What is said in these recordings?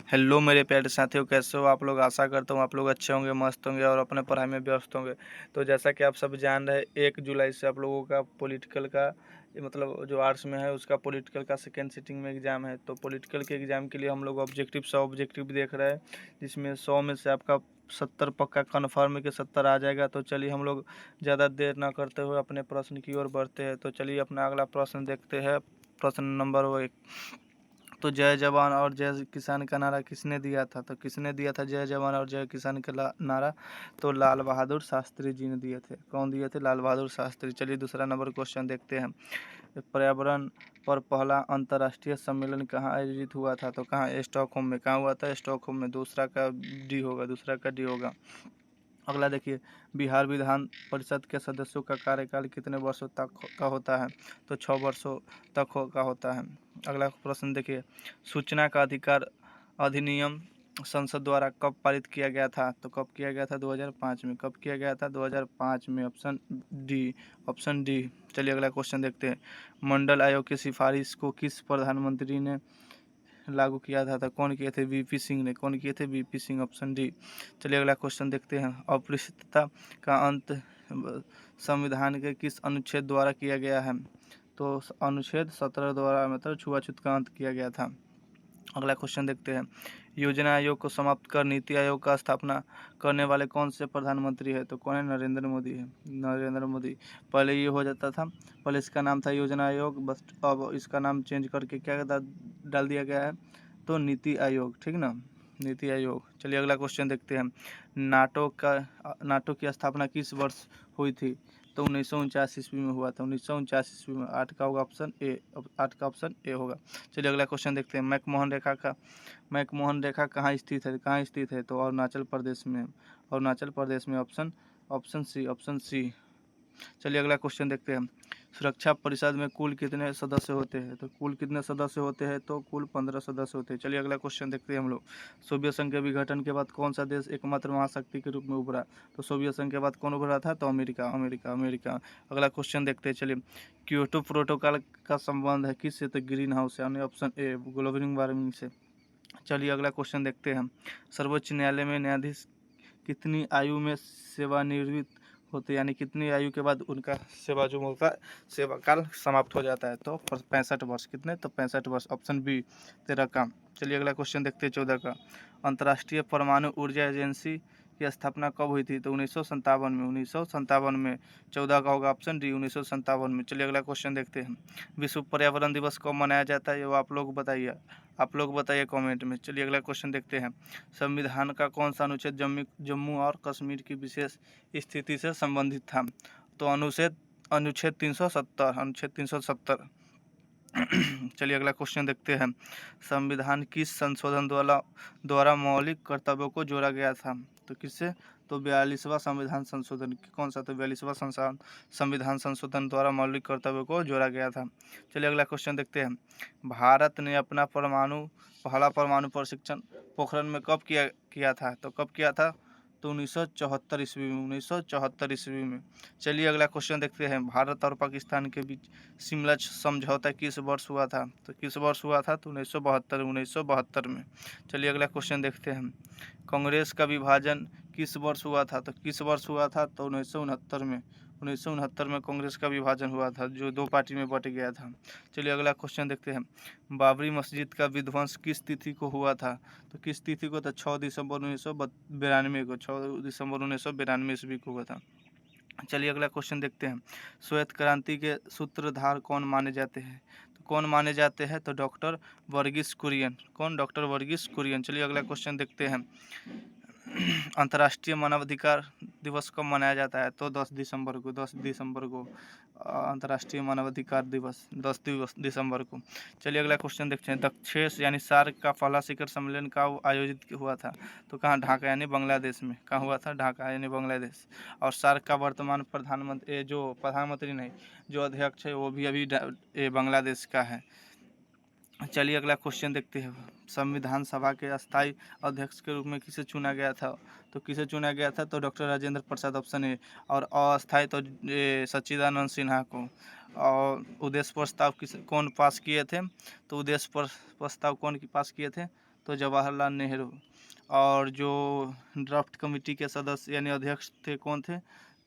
Hello मेरे प्यारे साथियों, कैसे हो आप लोग। आशा करता हूँ आप लोग अच्छे होंगे, मस्त होंगे और अपने पढ़ाई में व्यस्त होंगे। तो जैसा कि आप सब जान रहे हैं, 1 जुलाई से आप लोगों का पॉलिटिकल का मतलब जो आर्ट्स में है उसका पॉलिटिकल का सेकेंड सिटिंग में एग्ज़ाम है। तो पॉलिटिकल के एग्ज़ाम के लिए हम लोग ऑब्जेक्टिव देख रहे हैं, जिसमें 100 में से आपका 70 पक्का कन्फर्म है कि 70 आ जाएगा। तो चलिए हम लोग ज़्यादा देर ना करते हुए अपने प्रश्न की ओर बढ़ते हैं। तो चलिए अपना अगला प्रश्न देखते हैं। प्रश्न नंबर 1। तो जय जवान और जय किसान का नारा किसने दिया था। तो किसने दिया था जय जवान और जय किसान का नारा। तो लाल बहादुर शास्त्री जी ने दिए थे। कौन दिए थे? लाल बहादुर शास्त्री। चलिए दूसरा नंबर क्वेश्चन देखते हैं। पर्यावरण पर पहला अंतर्राष्ट्रीय सम्मेलन कहाँ आयोजित हुआ था। तो कहाँ? स्टॉकहोम में। कहाँ हुआ था? स्टॉकहोम में। दूसरा का डी होगा। अगला देखिए, बिहार विधान परिषद के सदस्यों का कार्यकाल कितने वर्षों तक का होता है। तो 6 वर्षों तक का होता है। अगला प्रश्न देखिए, सूचना का अधिकार अधिनियम संसद द्वारा कब पारित किया गया था। तो कब किया गया था? 2005 में। कब किया गया था? 2005 में। Option D. चलिए अगला क्वेश्चन देखते हैं। मंडल आयोग की सिफारिश को किस प्रधानमंत्री ने लागू किया था। तो कौन किए थे? वीपी सिंह ने। कौन किए थे? वीपी सिंह। Option D. चलिए अगला क्वेश्चन देखते हैं। अपृष्टता का अंत संविधान के किस अनुच्छेद द्वारा किया गया है। तो अनुच्छेद 17 द्वारा मतलब छुआछूत का अंत किया गया था। अगला क्वेश्चन देखते हैं। योजना आयोग को समाप्त कर नीति आयोग का स्थापना करने वाले कौन से प्रधानमंत्री है। तो कौन है? नरेंद्र मोदी है। नरेंद्र मोदी। पहले ये हो जाता था, पहले इसका नाम था योजना आयोग, बस अब इसका नाम चेंज करके क्या डाल दिया गया है। तो नीति आयोग। ठीक ना, नीति आयोग। चलिए अगला क्वेश्चन देखते हैं। नाटो की स्थापना किस वर्ष हुई थी। तो 1949 ईस्वी में हुआ था। 1949 ईस्वी में। 8 का होगा ऑप्शन ए। 8 का ऑप्शन ए होगा। चलिए अगला क्वेश्चन देखते हैं। मैकमोहन रेखा कहाँ स्थित है। कहाँ स्थित है? तो अरुणाचल प्रदेश में। अरुणाचल प्रदेश में। Option C. चलिए अगला क्वेश्चन देखते हैं। सुरक्षा परिषद में कुल कितने सदस्य होते हैं। तो कुल कितने सदस्य होते हैं? तो कुल 15 सदस्य होते हैं। चलिए अगला क्वेश्चन देखते हैं हम लोग। सोवियत संघ के विघटन के बाद कौन सा देश एकमात्र महाशक्ति के रूप में उभरा। तो सोवियत संघ के बाद कौन उभरा था? तो अमेरिका। अगला क्वेश्चन देखते हैं। चलिए, क्योटो प्रोटोकॉल का संबंध है किससे। तो ग्रीन हाउस यानी ऑप्शन ए, ग्लोबल वार्मिंग से। चलिए अगला क्वेश्चन देखते हैं। सर्वोच्च न्यायालय में न्यायाधीश कितनी आयु में सेवानिवृत्त होते, यानी कितनी आयु के बाद उनका सेवा जो होता है, सेवा काल समाप्त हो जाता है। तो 65 वर्ष। कितने? तो 65 वर्ष। ऑप्शन बी 13 का। चलिए अगला क्वेश्चन देखते हैं 14 का। अंतर्राष्ट्रीय परमाणु ऊर्जा एजेंसी की स्थापना कब हुई थी। तो 1957 में। 1957 में। 14 का होगा ऑप्शन डी, 1957 में। चलिए अगला क्वेश्चन देखते हैं। विश्व पर्यावरण दिवस कब मनाया जाता है, ये आप लोग बताइए कमेंट में। चलिए अगला क्वेश्चन देखते हैं। संविधान का कौन सा अनुच्छेद जम्मू और कश्मीर की विशेष स्थिति से संबंधित था। तो अनुच्छेद 370। चलिए अगला क्वेश्चन देखते हैं। संविधान किस संशोधन द्वारा मौलिक कर्तव्यों को जोड़ा गया था। तो किससे? तो 42वां संविधान संशोधन। कौन सा? तो 42वां संविधान संशोधन द्वारा मौलिक कर्तव्यों को जोड़ा गया था। चलिए अगला क्वेश्चन देखते हैं। भारत ने अपना पहला परमाणु परीक्षण पोखरण में कब किया था। तो कब किया था? तो 1974 ईस्वी में। 1974 ईस्वी में। चलिए अगला क्वेश्चन देखते हैं। भारत और पाकिस्तान के बीच शिमला समझौता किस वर्ष हुआ था। तो किस वर्ष हुआ था? तो 1972 में। चलिए अगला क्वेश्चन देखते हैं। कांग्रेस का विभाजन किस वर्ष हुआ था। तो किस वर्ष हुआ था? तो 1969 में। 1969 में कांग्रेस का विभाजन हुआ था, जो 2 पार्टी में बट गया था। चलिए अगला क्वेश्चन देखते हैं। बाबरी मस्जिद का विध्वंस किस तिथि को हुआ था। तो किस तिथि को? तो 6 दिसंबर 1992 को। 6 दिसंबर 1992 ईस्वी को हुआ था। चलिए अगला क्वेश्चन देखते हैं। श्वेत क्रांति के सूत्रधार कौन माने जाते हैं। तो कौन माने जाते हैं? तो डॉक्टर वर्गीस कुरियन। कौन? डॉक्टर वर्गीस कुरियन। चलिए अगला क्वेश्चन देखते हैं। अंतर्राष्ट्रीय मानवाधिकार दिवस कब मनाया जाता है। तो 10 दिसंबर को अंतर्राष्ट्रीय मानवाधिकार दिवस 10 दिसंबर को। चलिए अगला क्वेश्चन देखते हैं। दक्षेस यानी सार्क का पहला शिखर सम्मेलन कब आयोजित हुआ था। तो कहाँ? ढाका यानी बांग्लादेश में। कहाँ हुआ था? ढाका यानी बांग्लादेश। और सार्क का वर्तमान प्रधानमंत्री नहीं, जो अध्यक्ष है वो भी अभी बांग्लादेश का है। चलिए अगला क्वेश्चन देखते हैं। संविधान सभा के अस्थायी अध्यक्ष के रूप में किसे चुना गया था। तो किसे चुना गया था? तो doctor Rajendra Prasad. Option A. और अस्थायी तो सच्चिदानंद सिन्हा को। और उद्देश्य प्रस्ताव कौन पास किए थे। तो उद्देश्य प्रस्ताव कौन पास किए थे? तो जवाहरलाल नेहरू। और जो ड्राफ्ट कमेटी के सदस्य यानी अध्यक्ष थे कौन थे,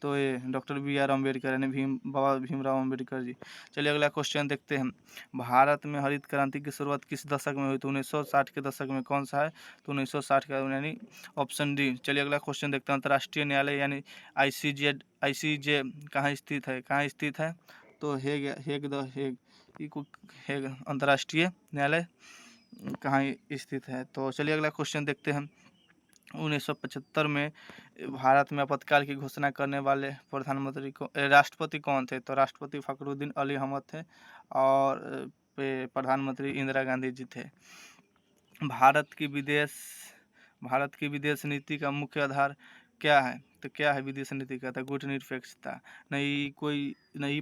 तो ये डॉक्टर BR अम्बेडकर यानी बाबा भीमराव अम्बेडकर जी। चलिए अगला क्वेश्चन देखते हैं। भारत में हरित क्रांति की शुरुआत किस दशक में हुई, तो 1960 के दशक में। कौन सा है, तो 1960 का, यानी ऑप्शन डी। चलिए अगला क्वेश्चन देखते हैं। अंतर्राष्ट्रीय न्यायालय यानी ICJ कहाँ स्थित है, तो हेग अंतर्राष्ट्रीय न्यायालय कहाँ स्थित है। तो चलिए अगला क्वेश्चन देखते हैं। 1975 में भारत में आपातकाल की घोषणा करने वाले राष्ट्रपति कौन थे, तो राष्ट्रपति फखरुद्दीन अली अहमद थे और प्रधानमंत्री इंदिरा गांधी जी थे। भारत की विदेश नीति का मुख्य आधार क्या है, तो क्या है विदेश नीति का, था गुटनिरपेक्षता। नई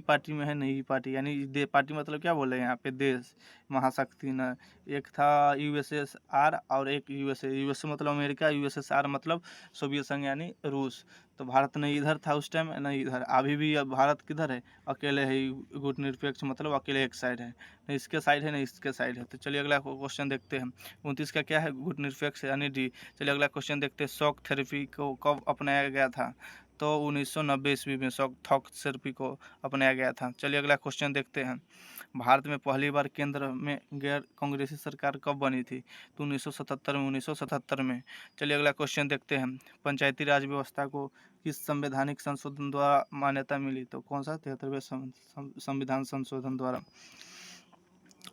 पार्टी में है, नई पार्टी यानी पार्टी मतलब क्या बोल रहे हैं यहाँ पे, देश महाशक्ति न। एक था USSR और एक यूएसए मतलब अमेरिका, USSR मतलब सोवियत संघ यानी रूस। तो भारत नहीं इधर था उस टाइम, नहीं इधर। अभी भी अब भारत किधर है, अकेले है, गुटनिरपेक्ष मतलब अकेले एक साइड है, नहीं इसके साइड है, नहीं इसके साइड है। तो चलिए अगला क्वेश्चन देखते हैं। 29 का क्या है, गुटनिरपेक्ष यानी डी। चलिए अगला क्वेश्चन देखते हैं। शॉक थेरेपी को कब अपनाया गया था, तो 1990 ईस्वी में शॉक थेरेपी को अपनाया गया था। चलिए अगला क्वेश्चन देखते हैं। भारत में पहली बार केंद्र में गैर कांग्रेसी सरकार कब बनी थी, तो 1977 में। चलिए अगला क्वेश्चन देखते हैं। पंचायती राज व्यवस्था को किस संवैधानिक संशोधन द्वारा मान्यता मिली, तो कौन सा, 73वें संविधान संशोधन द्वारा।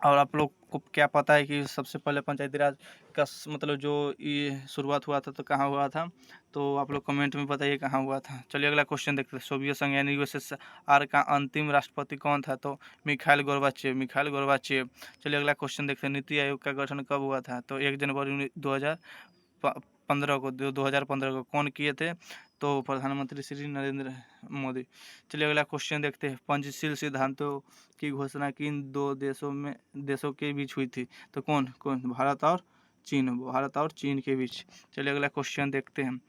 और आप लोग को क्या पता है कि सबसे पहले पंचायती राज का मतलब जो ये शुरुआत हुआ था तो कहाँ हुआ था, तो आप लोग कमेंट में बताइए कहाँ हुआ था। चलिए अगला क्वेश्चन देखते हैं। सोवियत संघ यानी USSR का अंतिम राष्ट्रपति कौन था, तो मिखाइल गोर्बाचेव। चलिए अगला क्वेश्चन देखते हैं। नीति आयोग का गठन कब हुआ था, तो 1 जनवरी 2015 को कौन किए थे, तो प्रधानमंत्री श्री नरेंद्र मोदी। चलिए अगला क्वेश्चन देखते हैं। पंचशील सिद्धांतों की घोषणा किन दो देशों के बीच हुई थी, तो कौन, भारत और चीन के बीच। चलिए अगला क्वेश्चन देखते हैं।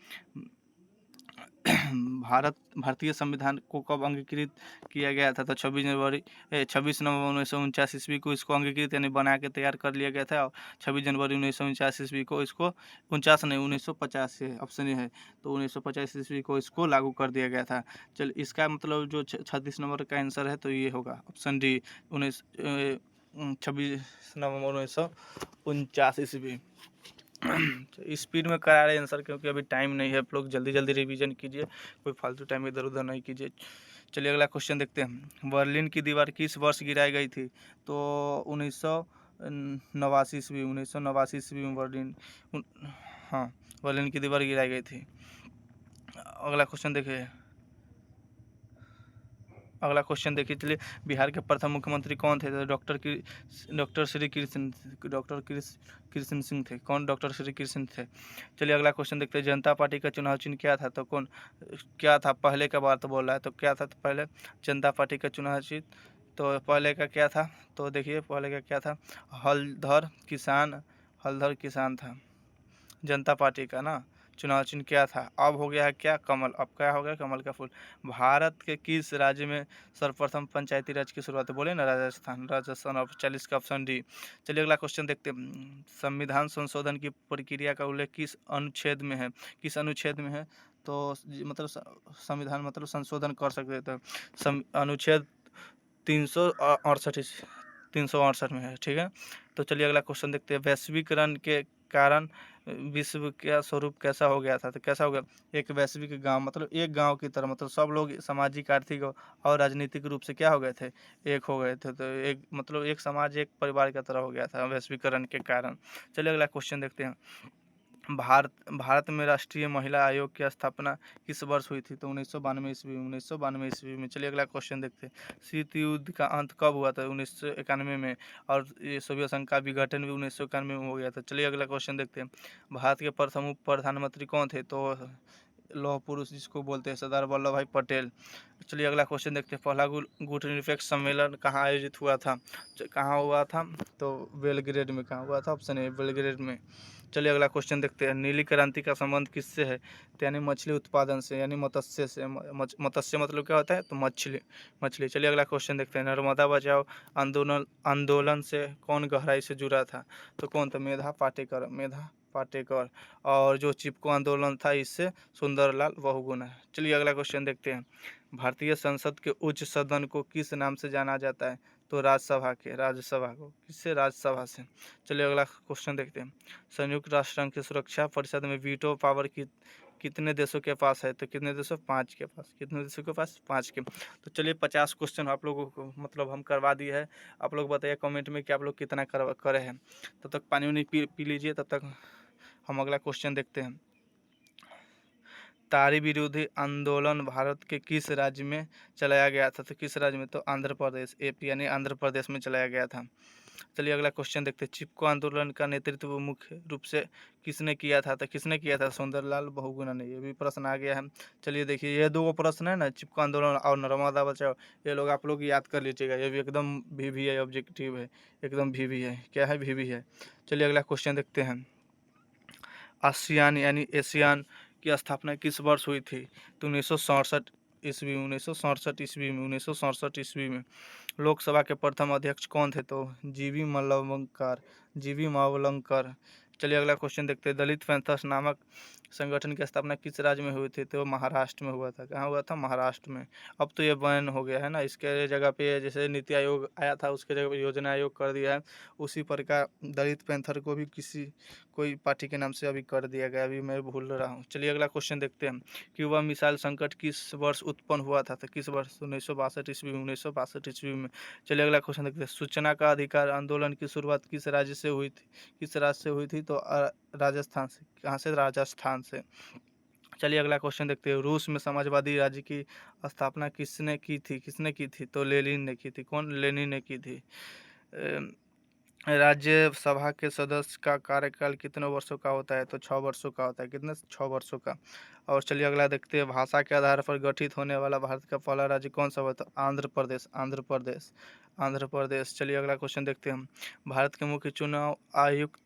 भारतीय संविधान को कब अंगीकृत किया गया था, तो 26 नवंबर 1949 ईस्वी को इसको अंगीकृत यानी बना के तैयार कर लिया गया था। और 26 जनवरी 1949 ईस्वी को इसको 1950 से ऑप्शन है, तो 1950 ईस्वी को इसको लागू कर दिया गया था। चल इसका मतलब जो 36 नंबर का आंसर है तो ये होगा ऑप्शन डी, 26 नवंबर 1949 ईस्वी। स्पीड में करा रहे आंसर क्योंकि अभी टाइम नहीं है। आप लोग जल्दी जल्दी रिवीजन कीजिए, कोई फालतू टाइम इधर उधर नहीं कीजिए। चलिए अगला क्वेश्चन देखते हैं। बर्लिन की दीवार किस वर्ष गिराई गई थी, तो 1989 ईस्वी। 1989 ईस्वी में बर्लिन की दीवार गिराई गई थी। अगला क्वेश्चन देखिए। चलिए बिहार के प्रथम मुख्यमंत्री कौन थे, तो डॉक्टर श्री कृष्ण सिंह थे। कौन, डॉक्टर श्री कृष्ण थे। चलिए अगला क्वेश्चन देखते हैं। जनता पार्टी का चुनाव चिन्ह क्या था, तो क्या था, पहले का बात बोल रहा है, तो क्या था, तो पहले जनता पार्टी का चुनाव चिन्ह, तो पहले का क्या था, तो देखिए पहले का क्या था, हलधर किसान था जनता पार्टी का ना चुनाव चिन्ह क्या था। अब हो गया है क्या, कमल। अब क्या हो गया, कमल का फूल। भारत के किस राज्य में सर्वप्रथम पंचायती राज की शुरुआत, बोले ना, राजस्थान। और 40 का ऑप्शन डी। चलिए अगला क्वेश्चन देखते हैं। संविधान संशोधन की प्रक्रिया का उल्लेख किस अनुच्छेद में है, तो मतलब संविधान मतलब संशोधन कर सकते थे, अनुच्छेद 368 में है, ठीक है। तो चलिए अगला क्वेश्चन देखते हैं। वैश्वीकरण के कारण विश्व का स्वरूप कैसा हो गया था, तो कैसा हो गया, एक वैश्विक गांव मतलब एक गांव की तरह, मतलब सब लोग सामाजिक, आर्थिक और राजनीतिक रूप से क्या हो गए थे, एक हो गए थे। तो एक मतलब एक समाज, एक परिवार की तरह हो गया था वैश्वीकरण के कारण। चलिए अगला क्वेश्चन देखते हैं। भारत में राष्ट्रीय महिला आयोग की स्थापना किस वर्ष हुई थी, तो 1992 ईस्वी में। चलिए अगला क्वेश्चन देखते हैं। शीत युद्ध का अंत कब हुआ था, 1991 में। और ये सोवियत संघ का विघटन भी 1991 में हो गया था। चलिए अगला क्वेश्चन देखते हैं। भारत के प्रथम उप प्रधानमंत्री कौन थे, तो लौह पुरुष जिसको बोलते हैं सरदार वल्लभ भाई पटेल। चलिए अगला क्वेश्चन देखते हैं, पहला गुटनिरपेक्ष सम्मेलन कहाँ आयोजित हुआ था? कहाँ हुआ था? तो बेलग्रेड में। कहाँ हुआ था? ऑप्शन ए बेलग्रेड में। चलिए अगला क्वेश्चन देखते हैं, नीली क्रांति का संबंध किससे है? तो यानी मछली उत्पादन से, यानी मत्स्य से। मत्स्य मतलब क्या होता है? तो मछली। मछली। चलिए अगला क्वेश्चन देखते हैं, नर्मदा बचाओ आंदोलन आंदोलन से कौन गहराई से जुड़ा था? तो कौन था? मेधा पाटेकर। मेधा पाटेकर। और जो चिपको आंदोलन था इससे सुंदरलाल बहुगुणा। चलिए अगला क्वेश्चन देखते हैं, भारतीय संसद के उच्च सदन को किस नाम से जाना जाता है? तो राज्यसभा के। राज्यसभा को किससे? राज्यसभा से। चलिए अगला क्वेश्चन देखते हैं, संयुक्त राष्ट्र संघ की सुरक्षा परिषद में वीटो पावर की कितने देशों के पास है? तो कितने देशों? 5 के पास। कितने देशों के पास? 5 के। तो चलिए 50 क्वेश्चन आप लोगों को मतलब हम करवा दिए है। आप लोग बताइए कमेंट में कि आप लोग कितना करे हैं। तब तक पानी वानी पी लीजिए, तब तक हम अगला क्वेश्चन देखते हैं, तारी विरोधी आंदोलन भारत के किस राज्य में चलाया गया था? तो किस राज्य में? तो आंध्र प्रदेश। एपी यानी आंध्र प्रदेश में चलाया गया था। चलिए अगला क्वेश्चन देखते हैं, चिपको आंदोलन का नेतृत्व मुख्य रूप से किसने किया था? तो किसने किया था? सुंदरलाल बहुगुणा ने। ये भी प्रश्न आ गया है। चलिए देखिए, ये दो प्रश्न है ना, चिपको आंदोलन और नर्मदा बचाओ, ये लोग आप लोग याद कर लीजिएगा। ये भी एकदम भी है, ऑब्जेक्टिव है, एकदम भी है। क्या है? भी है। चलिए अगला क्वेश्चन देखते हैं, आसियान यानी एशियान की स्थापना किस वर्ष हुई थी? तो 1967 ईस्वी में। 1967 ईस्वी में। 1967 ईस्वी में। लोकसभा के प्रथम अध्यक्ष कौन थे? तो जीवी मावलंकर। जीवी मावलंकर। चलिए अगला क्वेश्चन देखते हैं, दलित पैंथर्स नामक संगठन की स्थापना किस राज्य में हुई थी? तो महाराष्ट्र में हुआ था। कहाँ हुआ था? महाराष्ट्र में। अब तो ये बैन हो गया है ना, इसके जगह पे जैसे नीति आयोग आया था उसके जगह पे योजना आयोग कर दिया है, उसी प्रकार दलित पैंथर को भी किसी कोई पार्टी के नाम से अभी कर दिया गया, अभी मैं भूल रहा हूँ। चलिए अगला क्वेश्चन देखते हैं, क्यूबा मिसाइल संकट किस वर्ष उत्पन्न हुआ था? तो किस वर्ष? 1962 ईस्वी में। 1962 ईस्वी में। चलिए अगला क्वेश्चन देखते हैं, सूचना का अधिकार आंदोलन की शुरुआत किस राज्य से हुई थी? किस राज्य से हुई थी? तो राजस्थान से। कहाँ से? राजस्थान से। चलिए अगला क्वेश्चन देखते हैं, रूस में समाजवादी राज्य की स्थापना किसने की थी? किसने की थी? तो लेनिन ने की थी। कौन? लेनिन ने की थी। राज्यसभा के सदस्य का कार्यकाल कितने वर्षों का होता है? तो 6 वर्षों का होता है। कितने? 6 वर्षों का। और चलिए अगला देखते हैं, भाषा के आधार पर गठित होने वाला भारत का पहला राज्य कौन सा हुआ? तो आंध्र प्रदेश। आंध्र प्रदेश। आंध्र प्रदेश। चलिए अगला क्वेश्चन देखते हैं हम, भारत के मुख्य चुनाव आयुक्त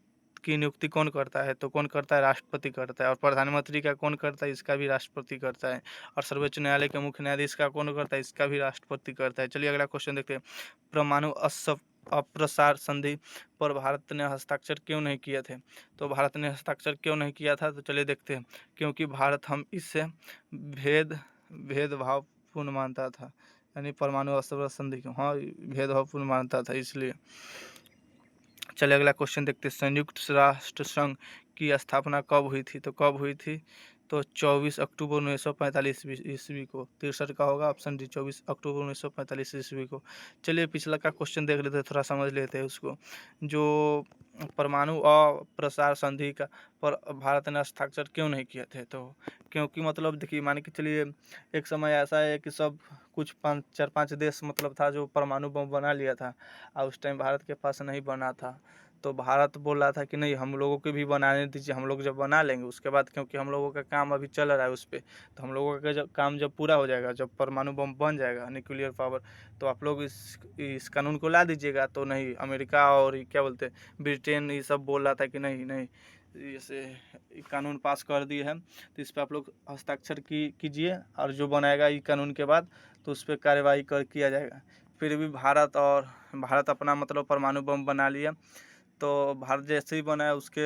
की नियुक्ति कौन करता है? तो कौन करता है? राष्ट्रपति करता है। और प्रधानमंत्री का कौन करता है? इसका भी राष्ट्रपति करता है। और सर्वोच्च न्यायालय के मुख्य न्यायाधीश का कौन करता है? इसका भी राष्ट्रपति करता है। चलिए अगला क्वेश्चन देखते हैं, परमाणु अप्रसार संधि पर भारत ने हस्ताक्षर क्यों नहीं किए थे? तो भारत ने हस्ताक्षर क्यों नहीं किया था? तो चलिए देखते हैं, क्योंकि भारत हम इससे भेदभावपूर्ण मानता था, यानी परमाणु अस्त्र संधि को हाँ भेदभावपूर्ण मानता था, इसलिए। चलिए अगला क्वेश्चन देखते हैं, संयुक्त राष्ट्र संघ की स्थापना कब हुई थी? तो कब हुई थी? तो 24 अक्टूबर 1945 ईस्वी को। 63 का होगा ऑप्शन डी, 24 अक्टूबर 1945 ईस्वी को। चलिए पिछला का क्वेश्चन देख लेते हैं, थोड़ा समझ लेते हैं उसको। जो परमाणु अप्रसार संधि का पर भारत ने हस्ताक्षर क्यों नहीं किए थे? तो क्योंकि मतलब देखिए, मान के चलिए एक समय ऐसा है कि सब कुछ 4-5 देश मतलब था जो परमाणु बम बना लिया था, और उस टाइम भारत के पास नहीं बना था। तो भारत बोल रहा था कि नहीं, हम लोगों के भी बनाने दीजिए, हम लोग जब बना लेंगे उसके बाद, क्योंकि हम लोगों का काम अभी चल रहा है उस पर, तो हम लोगों का जब काम जब पूरा हो जाएगा, जब परमाणु बम बन जाएगा न्यूक्लियर पावर, तो आप लोग इस कानून को ला दीजिएगा। तो नहीं, अमेरिका और क्या बोलते हैं ब्रिटेन, ये सब बोल रहा था कि नहीं नहीं, जैसे कानून पास कर दिए हैं तो इस पर आप लोग हस्ताक्षर कीजिए, और जो बनाएगा ये कानून के बाद तो उस पर कार्रवाई किया जाएगा। फिर भी भारत अपना मतलब परमाणु बम बना लिया। तो भारत जैसे ही बनाया उसके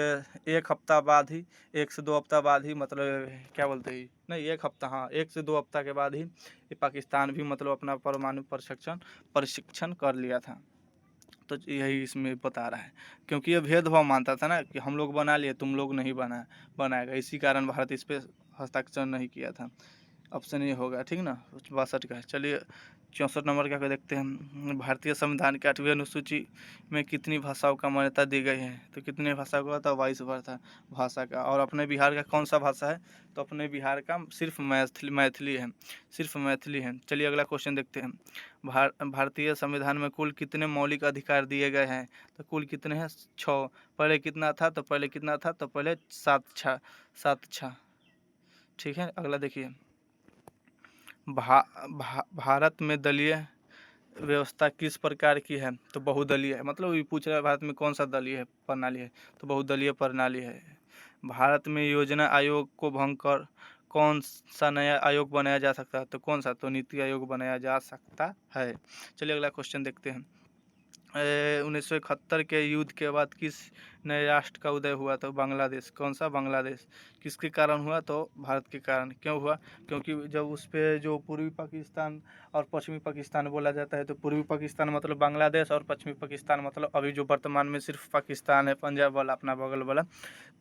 1 हफ्ता बाद ही, 1 से 2 हफ्ता बाद ही, मतलब क्या बोलते हैं, नहीं 1 हफ्ता, हाँ 1 से 2 हफ्ता के बाद ही ये पाकिस्तान भी मतलब अपना परमाणु प्रशिक्षण कर लिया था। तो यही इसमें बता रहा है, क्योंकि ये भेदभाव मानता था ना कि हम लोग बना लिए, तुम लोग नहीं बनाएगा, इसी कारण भारत इस पर हस्ताक्षर नहीं किया था। ऑप्शन ये होगा, ठीक ना, 62 का है। चलिए 64 नंबर का देखते हैं, भारतीय संविधान के 8वीं अनुसूची में कितनी भाषाओं का मान्यता दी गई है? तो कितनी भाषा का था? 22 भाषा का। और अपने बिहार का कौन सा भाषा है? तो अपने बिहार का सिर्फ मैथिली है, सिर्फ मैथिली है। चलिए अगला क्वेश्चन देखते हैं, भारतीय संविधान में कुल कितने मौलिक अधिकार दिए गए हैं? तो कुल कितने हैं? 6। पहले कितना था? तो पहले 7 6 ठीक है। अगला देखिए, भारत में दलीय व्यवस्था किस प्रकार की है? तो बहुदलीय है। मतलब ये पूछ रहा है भारत में कौन सा दलीय है प्रणाली है, तो बहुदलीय प्रणाली है। भारत में योजना आयोग को भंग कर कौन सा नया आयोग बनाया जा सकता है? तो कौन सा? तो नीति आयोग बनाया जा सकता है। चलिए अगला क्वेश्चन देखते हैं। 1971 के युद्ध के बाद किस नए राष्ट्र का उदय हुआ? तो बांग्लादेश। कौन सा? बांग्लादेश। किसके कारण हुआ? तो भारत के कारण। क्यों हुआ? क्योंकि जब उस पर जो पूर्वी पाकिस्तान और पश्चिमी पाकिस्तान बोला जाता है, तो पूर्वी पाकिस्तान मतलब बांग्लादेश और पश्चिमी पाकिस्तान मतलब अभी जो वर्तमान में सिर्फ पाकिस्तान है, पंजाब वाला अपना बगल वाला,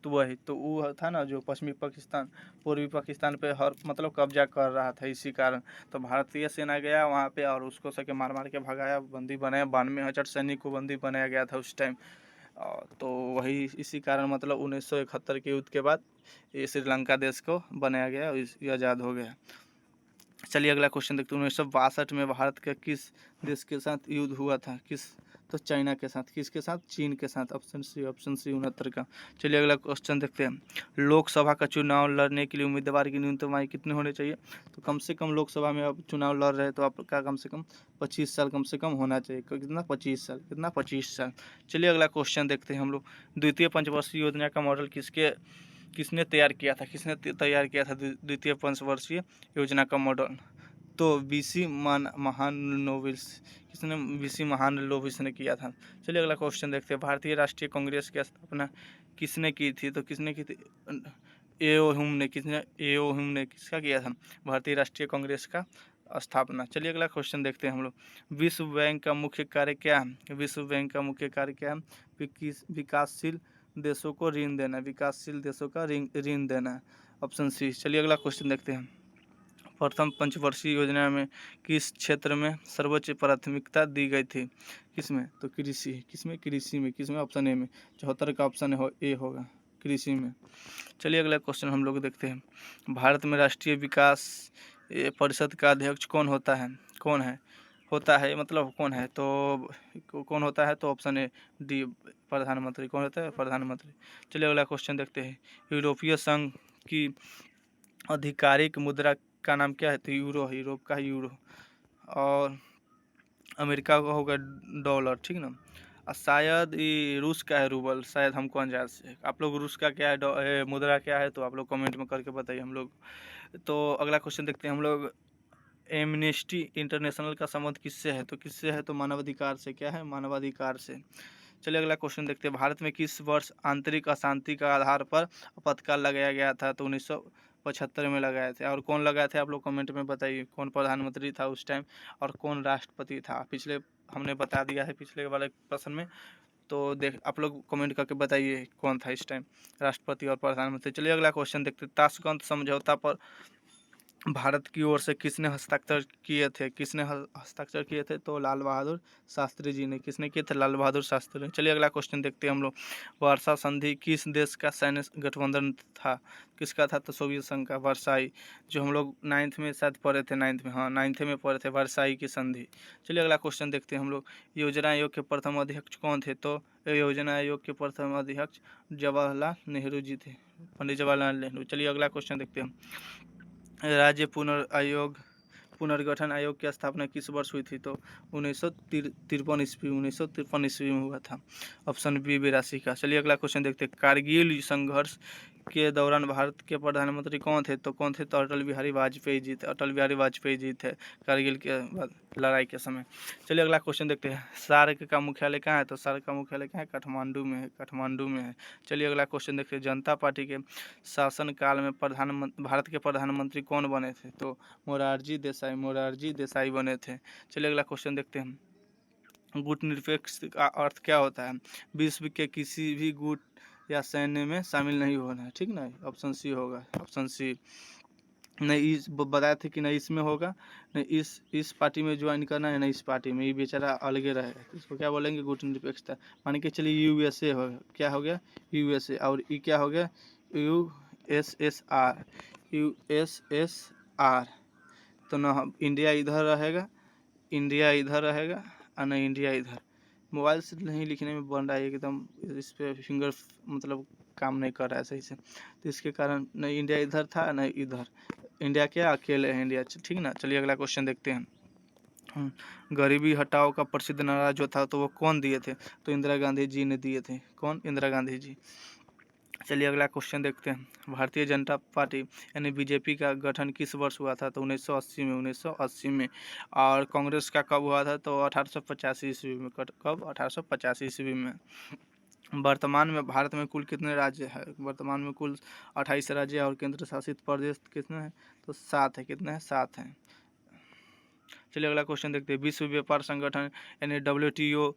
तो वही तो वो था ना, जो पश्चिमी पाकिस्तान पूर्वी पाकिस्तान पे हर मतलब कब्जा कर रहा था, इसी कारण तो भारतीय सेना गया वहाँ पे और उसको सके मार मार के भगाया, बंदी बनाया। 92,000 सैनिक को बंदी बनाया गया था उस टाइम। तो वही इसी कारण मतलब 1971 के युद्ध के बाद ये श्रीलंका देश को बनाया गया और ये आज़ाद हो गया। चलिए अगला क्वेश्चन देखते हैं। 1962 में भारत के किस देश के साथ युद्ध हुआ था? किस? तो चाइना के साथ। किसके साथ? चीन के साथ। ऑप्शन सी 69 का। चलिए अगला क्वेश्चन देखते हैं। लोकसभा का चुनाव लड़ने के लिए उम्मीदवार की न्यूनतम आयु कितनी होनी चाहिए? तो कम से कम लोकसभा में आप चुनाव लड़ रहे हैं तो आपका कम से कम 25 साल कम से कम होना चाहिए। कितना? 25 साल। कितना? 25 साल। चलिए अगला क्वेश्चन देखते हैं हम लोग। द्वितीय पंचवर्षीय योजना का मॉडल किसने तैयार किया था? किसने तैयार किया था द्वितीय पंचवर्षीय योजना का मॉडल? तो वीसी महानोबिस। किसने? वीसी महानोबिस ने किया था। चलिए अगला क्वेश्चन देखते हैं। भारतीय राष्ट्रीय कांग्रेस की स्थापना किसने की थी? तो किसने की थी? एओ ह्यूम ने। किसने? एओ ह्यूम ने किसका किया था? भारतीय राष्ट्रीय कांग्रेस का स्थापना। चलिए अगला क्वेश्चन देखते हैं हम लोग। विश्व बैंक का मुख्य कार्य क्या है? विश्व बैंक का मुख्य कार्य क्या है? विकासशील देशों को ऋण देना। विकासशील देशों का ऋण देना। Option C. चलिए अगला क्वेश्चन देखते हैं। प्रथम पंचवर्षीय योजना में किस क्षेत्र में सर्वोच्च प्राथमिकता दी गई थी? किसमें? तो कृषि। किसमें? कृषि में। किसमें? ऑप्शन ए में। 74 का ऑप्शन ए होगा, कृषि में। चलिए अगला क्वेश्चन हम लोग देखते हैं। भारत में राष्ट्रीय विकास परिषद का अध्यक्ष कौन होता है? कौन है? होता है मतलब कौन है? तो कौन होता है? तो ऑप्शन ए डी, प्रधानमंत्री। कौन होता है? प्रधानमंत्री। चलिए अगला क्वेश्चन देखते हैं। यूरोपीय संघ की आधिकारिक मुद्रा का नाम क्या है? तो यूरो है, यूरोप का यूरो। और अमेरिका का होगा डॉलर, ठीक ना। और शायद ये रूस का है रूबल, शायद हमको अंदाज से। आप लोग रूस का क्या है मुद्रा क्या है? तो आप लोग कमेंट में करके बताइए हम लोग। तो अगला क्वेश्चन देखते हैं हम लोग। एमनेस्टी इंटरनेशनल का संबंध किससे है? तो किससे है? तो मानवाधिकार से। क्या है? मानवाधिकार से। चलिए अगला क्वेश्चन देखते हैं। भारत में किस वर्ष आंतरिक अशांति का आधार पर आपातकाल लगाया गया था? तो 1975 में लगाए थे। और कौन लगाए थे? आप लोग कमेंट में बताइए कौन प्रधानमंत्री था उस टाइम और कौन राष्ट्रपति था। पिछले हमने बता दिया है पिछले वाले प्रश्न में, तो देख आप लोग कमेंट करके बताइए कौन था इस टाइम राष्ट्रपति और प्रधानमंत्री। चलिए अगला क्वेश्चन देखते हैं। ताशकंद समझौता पर भारत की ओर से किसने हस्ताक्षर किए थे? किसने हस्ताक्षर किए थे? तो लाल बहादुर शास्त्री जी ने। किसने किए थे? लाल बहादुर शास्त्री ने। चलिए अगला क्वेश्चन देखते हैं हम लोग। वर्षा संधि किस देश का सैन्य गठबंधन था? किसका था? तो सोवियत संघ का। वर्साई, जो हम लोग 9th में शायद पढ़े थे, 9th में, हाँ 9th में पढ़े थे, वर्साई की संधि। चलिए अगला क्वेश्चन देखते हैं हम लोग। योजना आयोग के प्रथम अध्यक्ष कौन थे? तो योजना आयोग के प्रथम अध्यक्ष जवाहरलाल नेहरू जी थे, पंडित जवाहरलाल नेहरू। चलिए अगला क्वेश्चन देखते हैं। राज्य पुनर्गठन आयोग की स्थापना किस वर्ष हुई थी? तो 1953 ईस्वी, 1953 ईस्वी में हुआ था। ऑप्शन बी 82 का। चलिए अगला क्वेश्चन देखते हैं। कारगिल संघर्ष के दौरान भारत के प्रधानमंत्री कौन थे? तो कौन थे? तो अटल बिहारी वाजपेयी जी थे। अटल बिहारी वाजपेयी जी थे कारगिल के बाद लड़ाई के समय। चलिए अगला क्वेश्चन देखते हैं। सार्क का मुख्यालय कहाँ है? तो सार्क का मुख्यालय कहाँ है? काठमांडू में है, काठमांडू में है। चलिए अगला क्वेश्चन देखते हैं। जनता पार्टी के शासनकाल में भारत के प्रधानमंत्री कौन बने थे? तो मोरारजी देसाई बने थे। चलिए अगला क्वेश्चन देखते हैं। गुटनिरपेक्ष का अर्थ क्या होता है? विश्व के किसी भी गुट या सैन्य में शामिल नहीं होना है, ठीक ना। ऑप्शन सी होगा, ऑप्शन सी। नहीं इस बताए थे कि नहीं इसमें होगा, नहीं इस पार्टी में ज्वाइन करना है, नहीं इस पार्टी में, ये बेचारा अलगे रहेगा। इसको क्या बोलेंगे? गुटनिरपेक्षता। मान के चलिए यूएसए हो गया। क्या हो गया? यूएसए। और ये क्या हो गया? यूएसएसआर। यूएसएसआर। तो ना इंडिया इधर रहेगा, इंडिया इधर रहेगा और नहीं इंडिया इधर। मोबाइल से नहीं लिखने में बन रहा है एकदम, इस पर फिंगर मतलब काम नहीं कर रहा है सही से। तो इसके कारण न इंडिया इधर था न इधर, इंडिया क्या अकेले है इंडिया। ठीक ना, चलिए अगला क्वेश्चन देखते हैं। गरीबी हटाओ का प्रसिद्ध नारा जो था तो वो कौन दिए थे? तो इंदिरा गांधी जी ने दिए थे। कौन? इंदिरा गांधी जी। चलिए अगला क्वेश्चन देखते हैं। भारतीय जनता पार्टी यानी बीजेपी का गठन किस वर्ष हुआ था? तो 1980 में, 1980 में। और कांग्रेस का कब हुआ था? तो 1885 ईस्वी में। कब? 1885 ईस्वी में। वर्तमान में भारत में कुल कितने राज्य हैं? वर्तमान में कुल 28 राज्य और केंद्र शासित प्रदेश कितने हैं? तो 7 है। कितने हैं? 7 हैं। चलिए अगला क्वेश्चन देखते हैं। विश्व व्यापार संगठन यानी WTO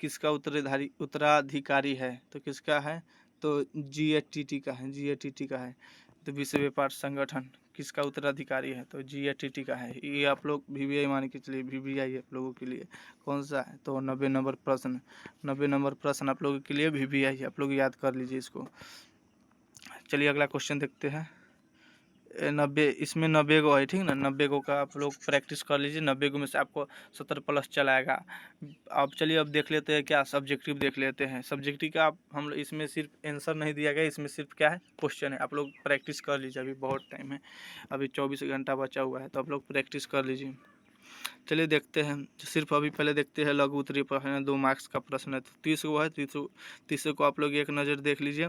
किसका उत्तराधिकारी है? तो किसका है? तो GATT का है। GATT का है। तो विश्व व्यापार संगठन किसका उत्तराधिकारी है? तो GATT का है। ये आप लोग VVI मान के चलिए, VVI आप लोगों के लिए कौन सा है? तो 90 नंबर प्रश्न, 90 नंबर प्रश्न आप लोगों के लिए VVI, आप लोग याद कर लीजिए इसको। चलिए अगला क्वेश्चन देखते हैं। 90, इसमें 90 गो है, ठीक ना। 90 गो का आप लोग प्रैक्टिस कर लीजिए। 90 गो में से आपको 70 प्लस चलाएगा। अब चलिए अब देख लेते हैं क्या सब्जेक्टिव देख लेते हैं। सब्जेक्टिव का आप हम इसमें सिर्फ आंसर नहीं दिया गया, इसमें सिर्फ क्या है? क्वेश्चन है। आप लोग प्रैक्टिस कर लीजिए, अभी बहुत टाइम है, अभी 24 घंटा बचा हुआ है, तो आप लोग प्रैक्टिस कर लीजिए। चलिए देखते हैं। सिर्फ अभी पहले देखते हैं लघु उत्तरीय प्रश्न, 2 मार्क्स का प्रश्न है। तो 30 गो है। 30 को आप लोग एक नज़र देख लीजिए।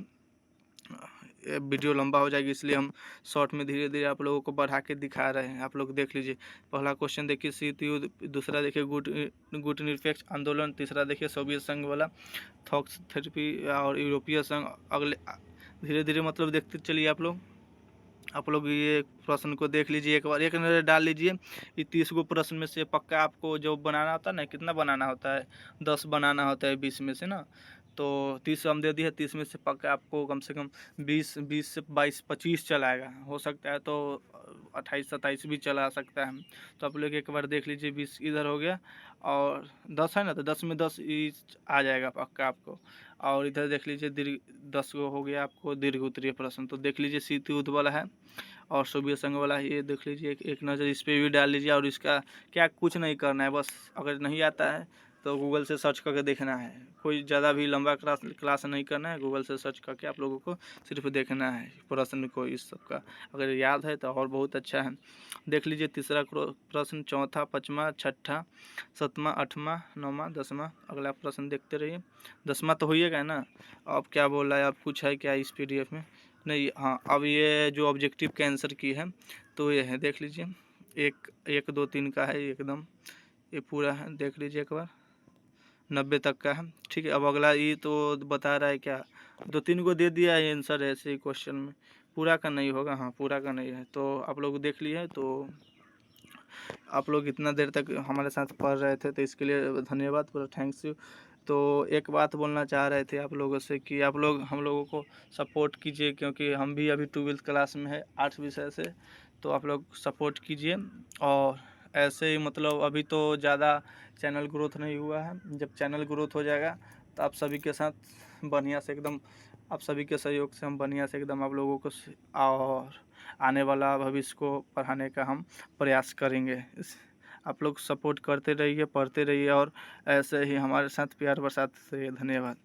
वीडियो लंबा हो जाएगी इसलिए हम शॉर्ट में धीरे धीरे आप लोगों को बढ़ा के दिखा रहे हैं। आप लोग देख लीजिए। पहला क्वेश्चन देखिए शीत युद्ध, दूसरा देखिए गुट निरपेक्ष आंदोलन, तीसरा देखिए सोवियत संघ वाला थॉक्स थेरेपी और यूरोपीय संघ। अगले धीरे धीरे मतलब देखते चलिए आप लोग ये प्रश्न को देख लीजिए, एक बार एक नज़र डाल लीजिए। ये 30 गो प्रश्न में से पक्का आपको जो बनाना होता है ना, कितना बनाना होता है? 10 बनाना होता है 20 में से ना। तो 30 हम दे दिए, 30 में से पक्का आपको कम से कम 20 से 22 25 चलाएगा। हो सकता है तो 28 27 भी चला सकता है। तो आप लोग एक बार देख लीजिए। 20 इधर हो गया और 10 है ना, तो 10 में 10 आ जाएगा पक्का आपको। और इधर देख लीजिए 10 गो हो गया आपको दीर्घ उत्तरीय प्रश्न। तो देख लीजिए शीत युद्ध वाला है और सोवियत संघ वाला है, ये देख लीजिए। एक नज़र इस पर भी डाल लीजिए। और इसका क्या कुछ नहीं करना है, बस अगर नहीं आता है तो गूगल से सर्च करके देखना है। कोई ज़्यादा भी लंबा क्लास नहीं करना है, गूगल से सर्च करके आप लोगों को सिर्फ देखना है प्रश्न को। इस सब का अगर याद है तो और बहुत अच्छा है। देख लीजिए तीसरा प्रश्न, चौथा, पाँचवा, छठा, सातवां, आठवां, नौवां, 10वां। अगला प्रश्न देखते रहिए। 10वां तो होइएगा ना। अब क्या बोल रहा है, अब कुछ है क्या इस PDF में? नहीं, हाँ अब ये जो ऑब्जेक्टिव के आंसर की है तो ये है, देख लीजिए। 1 2 3 का है एकदम, ये पूरा है, देख लीजिए एक बार। 90 तक का है, ठीक है। अब अगला ये तो बता रहा है क्या, 2 3 को दे दिया है आंसर ऐसे ही क्वेश्चन में, पूरा का नहीं होगा। हाँ पूरा का नहीं है। तो आप लोग देख लिए। तो आप लोग इतना देर तक हमारे साथ पढ़ रहे थे तो इसके लिए धन्यवाद, पूरा थैंक्स यू। तो एक बात बोलना चाह रहे थे आप लोगों से कि आप लोग हम लोगों को सपोर्ट कीजिए, क्योंकि हम भी अभी 12वीं क्लास में है 8 विषय से। तो आप लोग सपोर्ट कीजिए। और ऐसे ही मतलब अभी तो ज़्यादा चैनल ग्रोथ नहीं हुआ है। जब चैनल ग्रोथ हो जाएगा तो आप सभी के साथ बढ़िया से एकदम, आप सभी के सहयोग से हम बढ़िया से एकदम आप लोगों को और आने वाला भविष्य को पढ़ाने का हम प्रयास करेंगे। आप लोग सपोर्ट करते रहिए, पढ़ते रहिए और ऐसे ही हमारे साथ प्यार बरसाते रहिए। धन्यवाद।